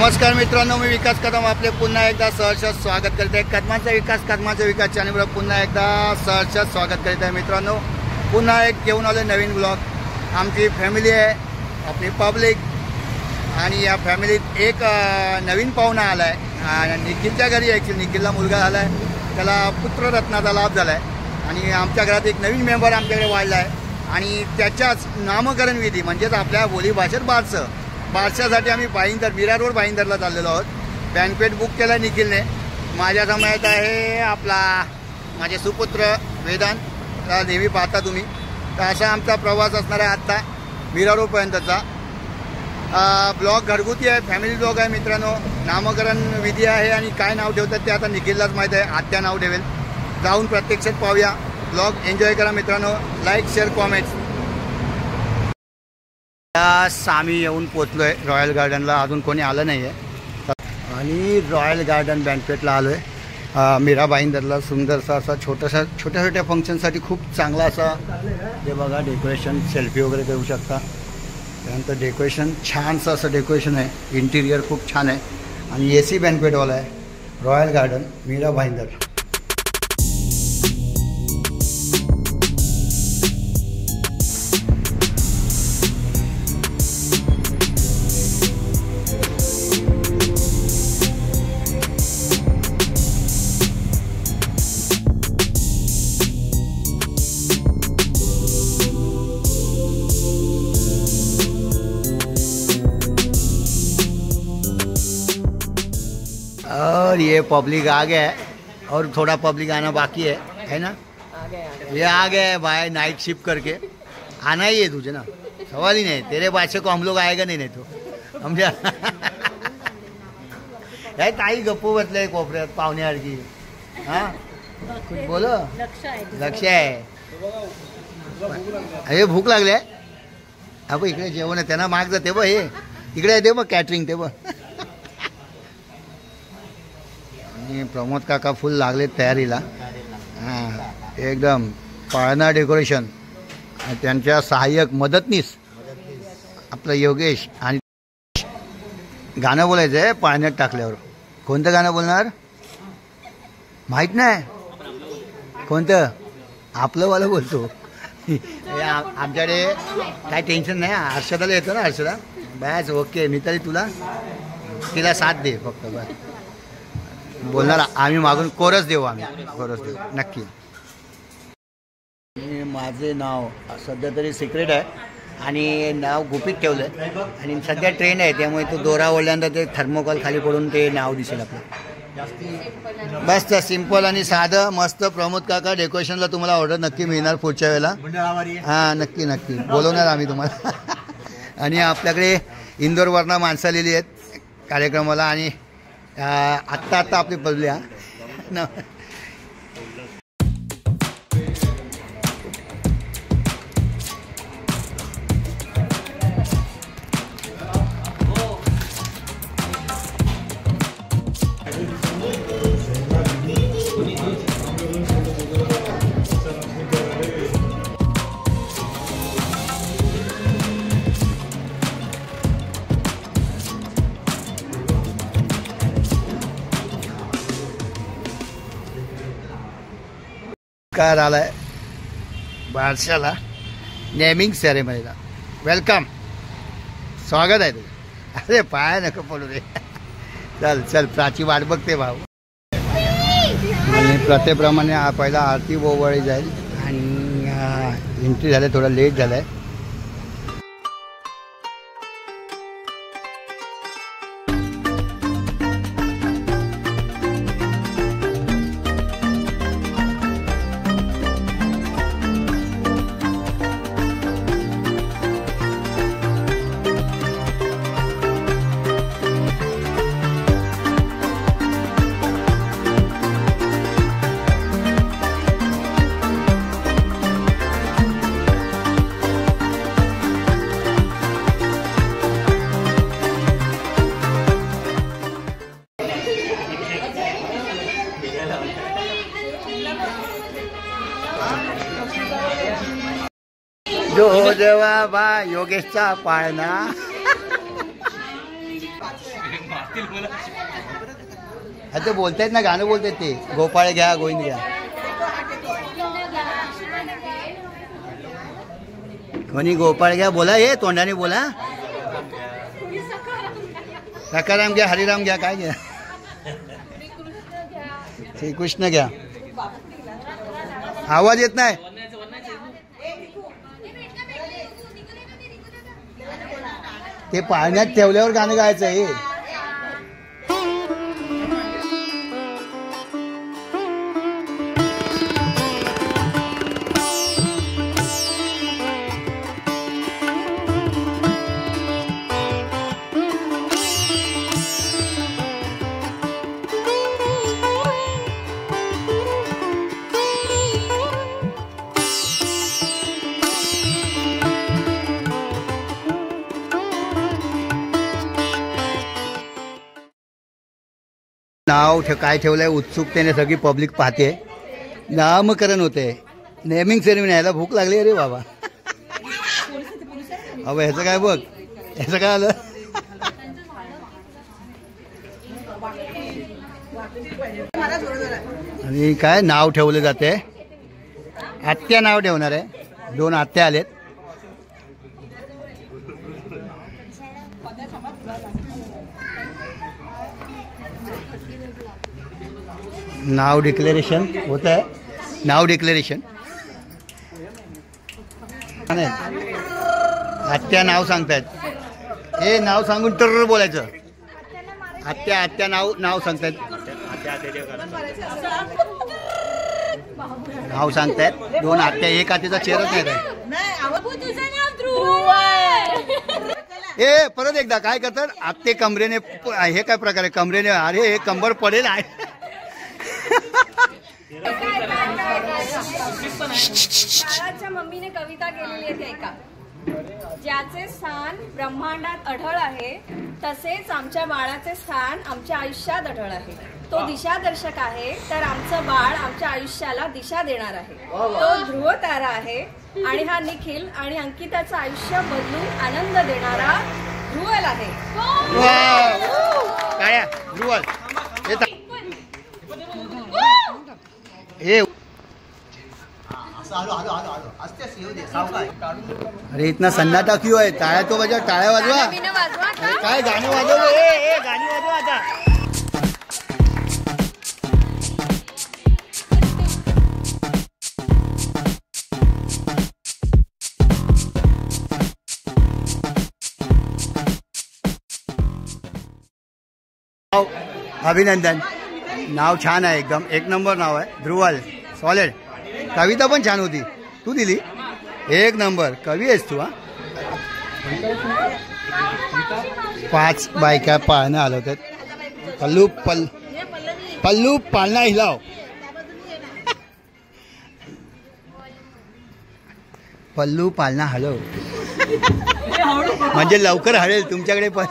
नमस्कार मित्रांनो, मी विकास कदम आपले पुन्हा एकदा सहर्ष स्वागत करत आहे। कदमाचा विकास चॅनलवर पुन्हा एकदा सहर्ष स्वागत करत आहे। मित्रांनो, पुन्हा एक घेऊन आलो नवीन ब्लॉग। आमची फॅमिली आहे, आपली पब्लिक, आणि या फॅमिलीत एक नवीन पाहुणा आला आहे। निखिलच्या घरी ॲक्च्युली निखिलला मुलगा झाला आहे, त्याला पुत्ररत्नाचा लाभ झाला आहे आणि आमच्या घरात एक नवीन मेंबर आमच्याकडे वाढला आहे आणि त्याच्याच नामकरण विधी म्हणजेच आपल्या बोलीभाषेत बारशासाठी आम्ही भाईंदर मीरा रोड भाईंदरला चाललेलो आहोत। बँकवेट बुक केला निखिलने। माझ्या समयात आहे आपला माझे सुपुत्र वेदांत, नेहमी पाहता तुम्ही। तर असा आमचा प्रवास असणार आहे आत्ता मीरा रोडपर्यंतचा। ब्लॉग घरगुती आहे, फॅमिली ब्लॉग आहे मित्रांनो। नामकरण विधी आहे आणि काय नाव ठेवतात ते आता निखिललाच माहीत आहे। आत्या नाव ठेवेल, जाऊन प्रत्यक्षात पाहूया। ब्लॉग एन्जॉय करा मित्रांनो, लाईक शेअर कॉमेंट्स। आम्ही येऊन पोचलोय रॉयल गार्डनला, अजून कोणी आलं नाही आहे आणि रॉयल गार्डन बँकवेटला आलो आहे मीरा भाईंदरला। सुंदरसा असा छोट्या फंक्शनसाठी खूप चांगला असा हे बघा डेकोरेशन, सेल्फी वगैरे करू शकता। त्यानंतर डेकोरेशन छानसं असं डेकोरेशन आहे, इंटिरियर खूप छान आहे आणि AC बँकवेटवाला आहे रॉयल गार्डन मीरा भाईंदर। और ये पब्लिक आ गया है और थोड़ा पब्लिक आना बाकी है ना? ये आ गया है भाई, नाइट शिफ्ट करके आना ही है तुझे ना, सवाल ही नहीं। तेरे बादशाह को हम लोग आएगा नहीं तो समझा। यार काही गप्पू बसले कोपऱ्यात पाहुण्यासारखी। हां कुछ बोलो। लक्ष आहे। अरे भूक लागली आहे। अबो इकडे जेवण आहे, त्यांना माग जाते बघ, हे इकडे आहे ते बघ कॅटरिंग ते बघ। प्रमोद काका फुल लागले तयारीला। हां एकदम पाळणा डेकोरेशन। त्यांच्या सहाय्यक मदतनीस आपलं योगेश। आणि गाणं बोलायचं आहे पाळण्यात टाकल्यावर। कोणतं गाणं बोलणार माहीत नाही, कोणतं आपलंवालं बोलतो। आमच्याकडे काय टेन्शन नाही, हर्षदाला येतो ना, हर्षदा बॅस ओके। मी तरी तिला साथ दे फक्त बस। बोलणार आम्ही मागून कोरस देऊ, आम्ही कोरस देऊ नक्की। माझे नाव सध्या तरी सिक्रेट आहे आणि नाव गुपित ठेवलं आहे आणि सध्या ट्रेंड आहे, त्यामुळे तो दोरा ओढल्यानंतर ते थर्मोकॉल खाली पडून ते नाव दिसेल आपलं। बस सिंपल आणि साधं मस्त। प्रमोद काका डेकोरेशनला तुम्हाला ऑर्डर नक्की मिळणार पुढच्या वेळेला। हां नक्की नक्की बोलवणार आम्ही तुम्हाला। आणि आपल्याकडे इंदोरवरनं माणसं आलेली आहेत कार्यक्रमाला आणि आत्ता आपली पडली ना। कार आलाय बारशाला नेमिंग सेरेमनीला। वेलकम, स्वागत आहे तुझं। अरे पाय नको पडू रे, चल चल प्राची वाट बघते भाऊ। आणि प्रथेप्रमाणे पहिला आरती ओवाळी जाईल आणि एंट्री झाले, थोडा लेट झालाय। जो जेव्हा बा योगेशचा पाळणा ते बोलतायत ना, गाणं बोलतायत ते, गोपाळ घ्या गोविंद घ्या. कोणी गोपाळ घ्या बोला, हे तोंडाने बोला. सकाराम घ्या, हरिराम घ्या, काय घ्या, श्रीकृष्ण घ्या. आवाज येत नाही. ते पाळण्यात ठेवल्यावर गाणं गायचं आहे. नाव काय ठेवलंय उत्सुकतेने सगळी पब्लिक पाहते. नामकरण होते, नेमिंग सेरेमनी. यायला भूक लागली अरे बाबा. अबो ह्याचं काय बघ, ह्याचं काय आलं. आणि काय नाव ठेवले जाते. आत्या नाव ठेवणार आहे. 2 आत्या आलेत. नाव डिक्लेरेशन होत आहे. नाव डिक्लेरेशन. आत्या नाव सांगतायत. हे नाव सांगून तर बोलायचं. आत्या आत्या नाव सांगतायत. नाव सांगतायत. 2 आत्या, एक आत्याचा चेहराच नाही काय. ए परत एकदा काय करतात आत्ते कमरेने. हे काय प्रकार आहे कमरेने. अरे हे कंबर पडेल आहे. बाळाच्या मम्मीने कविता केलेली आहे ऐका. ज्याचे स्थान ब्रह्मांडात अढळ आहे तसेच आमच्या बाळाचे स्थान आमच्या आयुष्यात अढळ आहे. तो दिशादर्शक आहे तर आमचं बाळ आमच्या आयुष्याला दिशा देणार आहे. तो ध्रुव तारा आहे आणि हा निखिल आणि अंकिताचं आयुष्य बदलून आनंद देणारा ध्रुवल आहे. काय ध्रुवल अरे इतना सन्नाटा क्यों है. टाळ्या तो बजा, टाळ्या वाजवा. काय गाणी वाजव. गाणी वाजवा आता. अभिनंदन. नाव छान आहे एकदम. 1 नंबर नाव आहे. ध्रुवल सॉलिड. कविता पण छान होती. तू दिली 1 नंबर. कवी आहेस तू. 5 बायका पाळणं हलवतात. पल्लू पाळणा हिलाव. पल्लू पाळणा हलव म्हणजे लवकर हळेल तुमच्याकडे पण.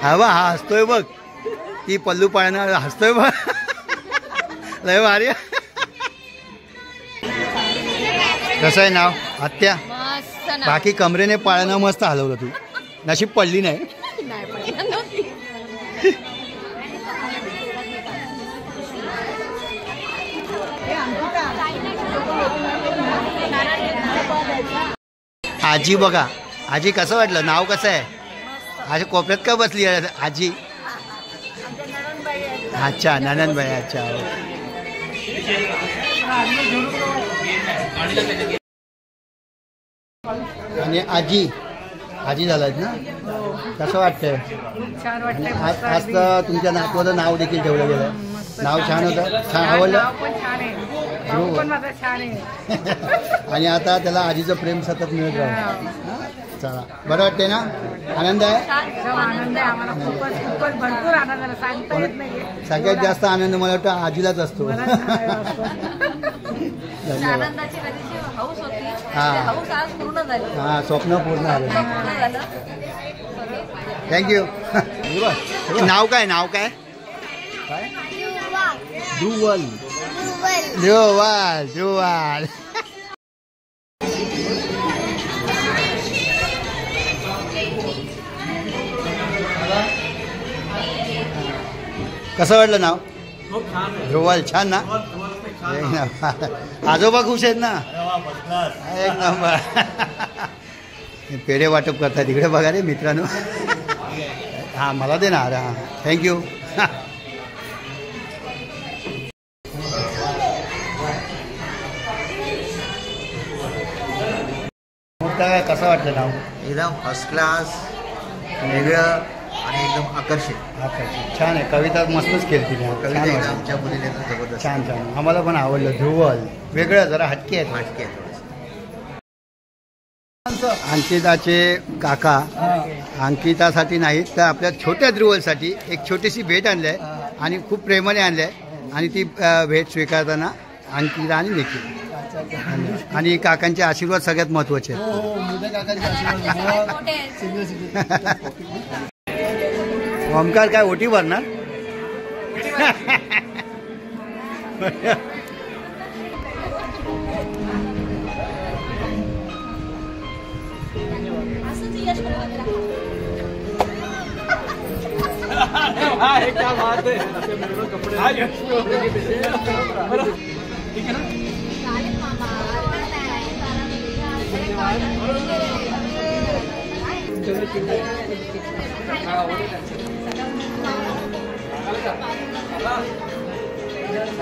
हवा हा हसतोय बघ. ती पल्लू पाळणा हसतोय बघ. लय भारी. कसं आहे नाव आत्या. बाकी कमरेने पाळणं मस्त हलवलं. तू नशीब पडली नाही. आजी बघा. आजी कसं वाटलं. नाव कसं आहे. आजी कोपऱ्यात का बसली आजी. अच्छा ननंदबाई. अच्छा आणि आजी झालात ना. कसं वाटतंय. आज तर तुमच्या नातवाचं नाव देखील ठेवलं गेलं. नाव छान होतं. छान आवडलं. आणि आता त्याला आजीचं प्रेम सतत मिळत राहतं. चला बरं वाटते ना. आनंद आहे. सगळ्यात जास्त आनंद मला वाटतं आजीलाच असतो. हा स्वप्न पूर्ण झालं. थँक्यू. नाव काय. नाव काय. ध्रुवल. ध्रुवल. ध्रुवल. कसं वाटलं नाव? खूप छान आहे. ध्रुवल. छान ना? एक नंबर. आजोबा खुश आहेत ना? एक नंबर. पेढे वाटप करतात तिकडे बघा रे मित्रांनो. हां मला दे ना. हां थँक्यू. कसं वाटलं नाव? एकदम फर्स्ट क्लास, वेगळं आणि एकदम आकर्षित. छान आहे. कविता मस्तच केली तिने. कविता छान एकदम वाटलं. आमच्या मुलीने तर जबरदस्त. छान छान. आम्हाला पण आवडलं. ध्रुवल वेगळं जरा हटके आहेत. वाटके आहे थोडंसं. अंकिताचे काका अंकितासाठी नाही तर आपल्या छोट्या ध्रुवलसाठी एक छोटीशी भेट आणली आहे आणि खूप प्रेमाने आणली आहे आणि ती भेट स्वीकारताना अंकिता आणि निखिल आणि काकांचे आशीर्वाद सगळ्यात महत्वाचे आहेत. ओमकार काय ओटी भरणार?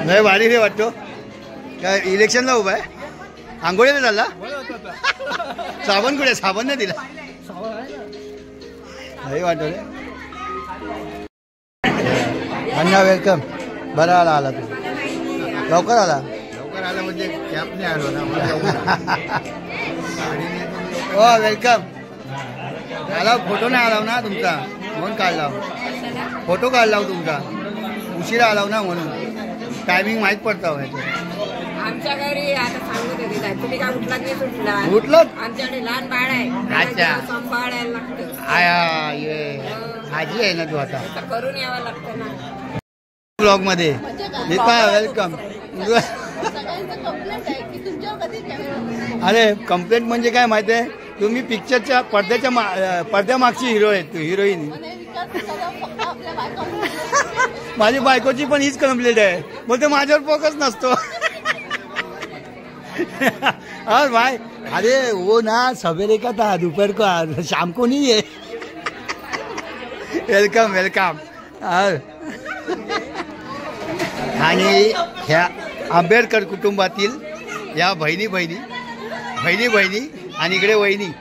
नाही भारी रे वाटतो. काय इलेक्शनला उभा आहे? आंघोळीला झाला? साबण कुठे? साबण नाही दिला. नाही वाटतो रे. अन्ना वेलकम. बरा आला तू. लवकर आला. लवकर आलं म्हणजे कॅपने आलो ना. हो वेलकम. आला फोटो नाही आलाव ना तुमचा म्हणून काढला. फोटो काढला तुमचा उशिरा आलाव ना म्हणून टायमिंग माहीत पडतं. आमच्या घरी आता सांगू दे तुम्ही काय उठला की सुटला उठलं? आमच्याकडे लहान बाळ आहे. अच्छा. सांभाळायला लागतं. आया ये आजी आहे ना तू आता तर करून यावं लागतं ना. ब्लॉग मध्ये. वेलकम. अरे कंप्लेंट म्हणजे काय माहिती आहे? तुम्ही पिक्चरच्या पडद्यामागची हिरो आहे. तू हिरोईन. माझी बायकोची पण हीच कंप्लेंट आहे. मग ते माझ्यावर फोकस नसतो. और भाई अरे वो ना सवेरे का था दोपहर को शाम को नहीं है. Welcome welcome. आणि ह्या आंबेडकर कुटुंबातील या बहिणी आणि इकडे वहिनी.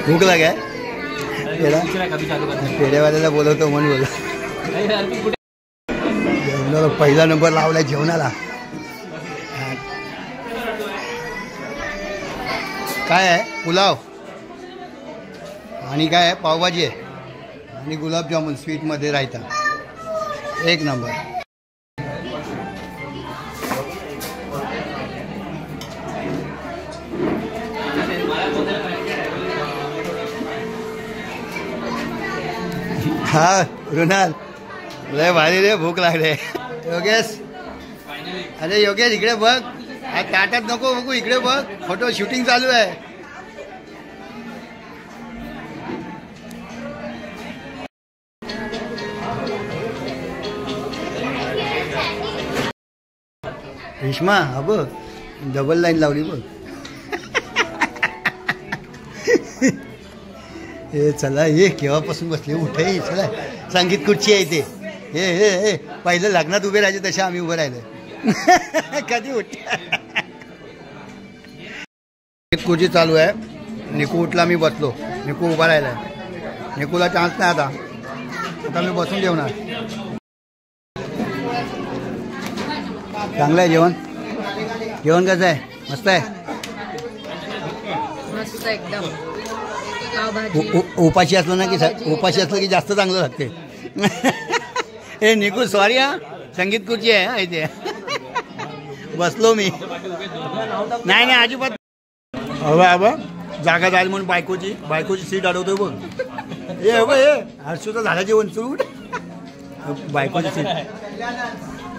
भूक लागाय पेढेवाल्याला बोलवतो म्हणून बोल. पहिला नंबर लावलाय जेवणाला. काय आहे? पुलाव आणि काय आहे? पावभाजी आहे आणि गुलाबजामुन स्वीटमध्ये रायता. एक नंबर. हा रुणाल लय भारी रे. भूक लागले. योगेश अरे योगेश इकडे बघ. हा ताटात नको बघू इकडे बघ. फोटो शूटिंग चालू आहे. रेश्मा हा बघ डबल लाईन लावली बघ. हे चला ये केव्हापासून बसले उठे चला संगीत खुर्ची आहे ते हे पहिलं लग्नात उभे राहायचे तसे आम्ही उभे राहिले कधी उठ खुर्ची चालू आहे निकू उठला मी बसलो निकू उभा राहिलाय निकूला चान्स नाही आता मी बसून जेवणार चांगलं आहे जेवण जेवण कसं आहे मस्त आहे मस्त एकदम उपाशी असलं ना की उपाशी असलं की जास्त चांगलं लागते हे निकू सॉरी हा संगीत खुर्ची आहे हा इथे बसलो मी नाही अजिबात हवा जागा जाईल म्हणून बायकोची सीट अडवतोय बघ हे हर्षूचं झालं जेवण सुरू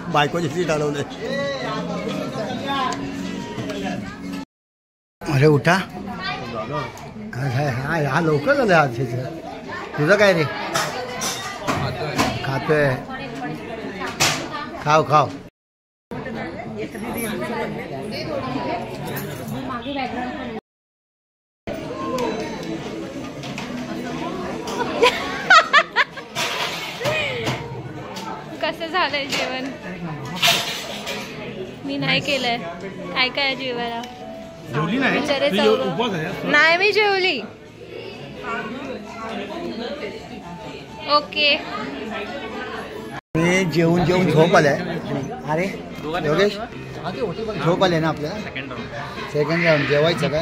बायकोची सीट अडवलंय अरे उठा हा लवकर झालं आज तुझं काय रे खातोय खाव कसं झालंय जेवण मी नाही केलंय काय काय जेवायला नाही मी जेवली ओके मी जेवून झोप आलाय अरे योगेश झोप आले ना आपल्याला सेकंड राऊंड जेवायचं का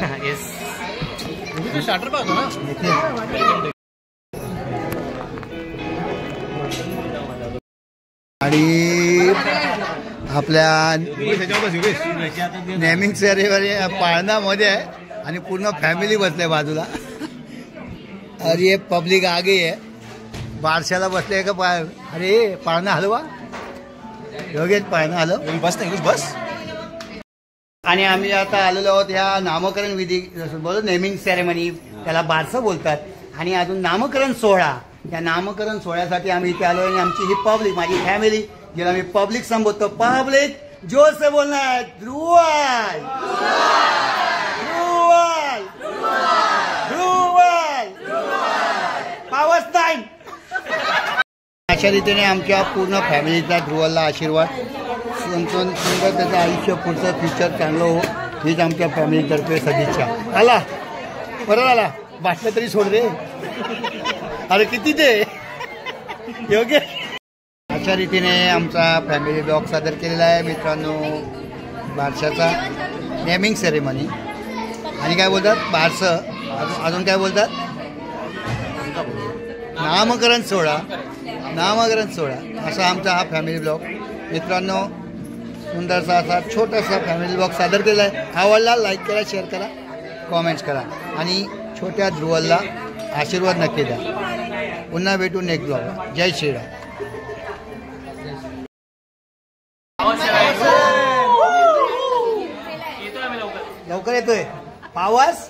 आणि आपल्या नेमिंग सेरेमनी पाळणामध्ये आहे आणि पूर्ण फॅमिली बसले बाजूला अरे ये पब्लिक आगे आहे बारशाला बसले का अरे पाळणा हलवा योगेश पाळणा हलव बस आणि आम्ही आता आलेलो आहोत ह्या नामकरण विधी बोलतो नेमिंग सेरेमनी त्याला बारसं बोलतात आणि अजून नामकरण सोहळा या नामकरण सोहळ्यासाठी आम्ही इथे आलो आणि आमची ही पब्लिक माझी फॅमिली जिला मी पब्लिक संबोधतो पब्लिक जोर से बोलना है ध्रुवल ध्रुवल ध्रुवल पावस टाइम अशा रीतीने आमच्या पूर्ण फॅमिलीचा ध्रुवलला आशीर्वाद सुंदर त्याचं आयुष्य पुढचं फ्युचर चांगलं हो हीच आमच्या फॅमिलीतर्फे सदिच्छा आला परत आला बाटलं तरी सोड रे अरे किती ते योग्य अशा रीतीने आमचा फॅमिली ब्लॉग सादर केलेला आहे मित्रांनो बारशाचा नेमिंग सेरेमनी आणि काय बोलतात बारसं अजून काय बोलतात नामकरण सोहळा असा आमचा हा फॅमिली ब्लॉग मित्रांनो सुंदरसा असा छोटासा फॅमिली ब्लॉग सादर केला आहे आवडला लाईक करा शेअर करा कॉमेंट्स करा आणि छोट्या ध्रुवलला आशीर्वाद नक्की द्या पुन्हा भेटू नेक्स्ट ब्लॉग जय श्रीराम लवकर येतोय पावस